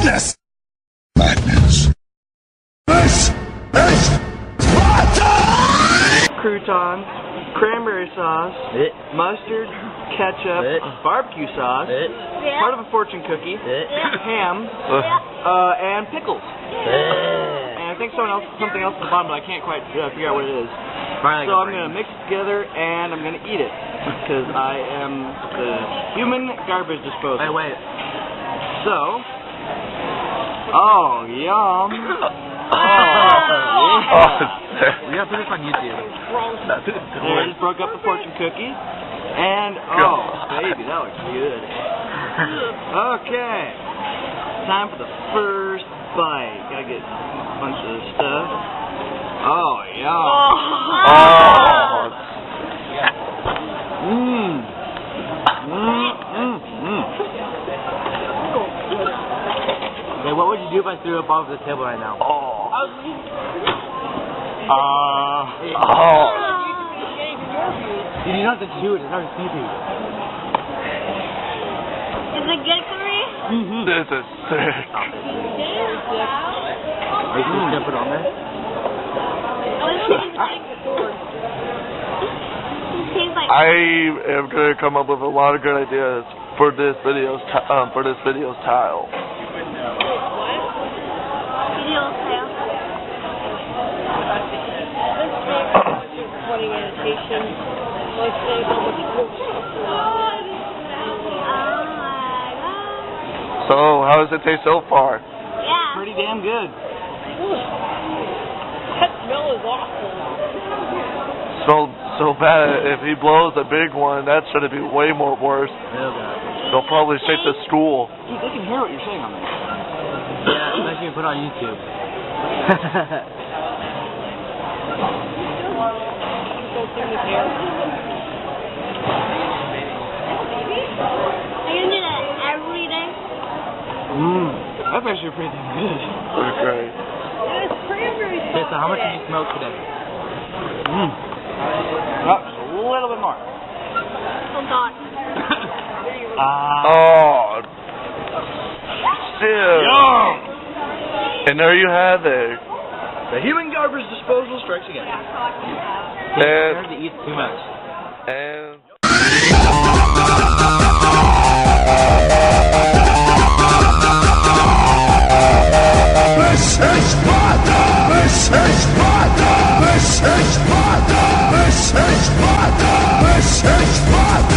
Madness! Madness! This is Sparta! Croutons, cranberry sauce, mustard, ketchup, barbecue sauce, part of a fortune cookie, ham, and pickles. And I think something else at the bottom, but I can't quite figure out what it is. So I'm going to mix it together and I'm going to eat it. Because I am the human garbage disposal. Wait. So, oh, yum. We gotta put this on YouTube. I just broke up the fortune cookie. And, oh, baby, that looks good. Okay. Time for the first bite. Gotta get a bunch of this stuff. Oh, yum. Okay, what would you do if I threw up all over the table right now? You don't have to chew it, it's already sleepy. Is it good for me? This is sick. Are you just gonna put it on there? I am gonna come up with a lot of good ideas for this video's tile. So, how does it taste so far? Yeah. Pretty damn good. That smell is awful. So bad. If he blows a big one, that's gonna be way more worse. They'll probably take the school. Dude, they can hear what you're saying on there. Yeah, unless you put it on YouTube. Are you gonna do that every day? That's actually pretty damn good. Okay. Okay, so how much did you smoke today? Just a little bit more. Oh God. Still. Yum! And there you have it. The human garbage disposal strikes again. You have to eat too much. And This is Sparta! This is Sparta! This is Sparta! This is Sparta! This is Sparta!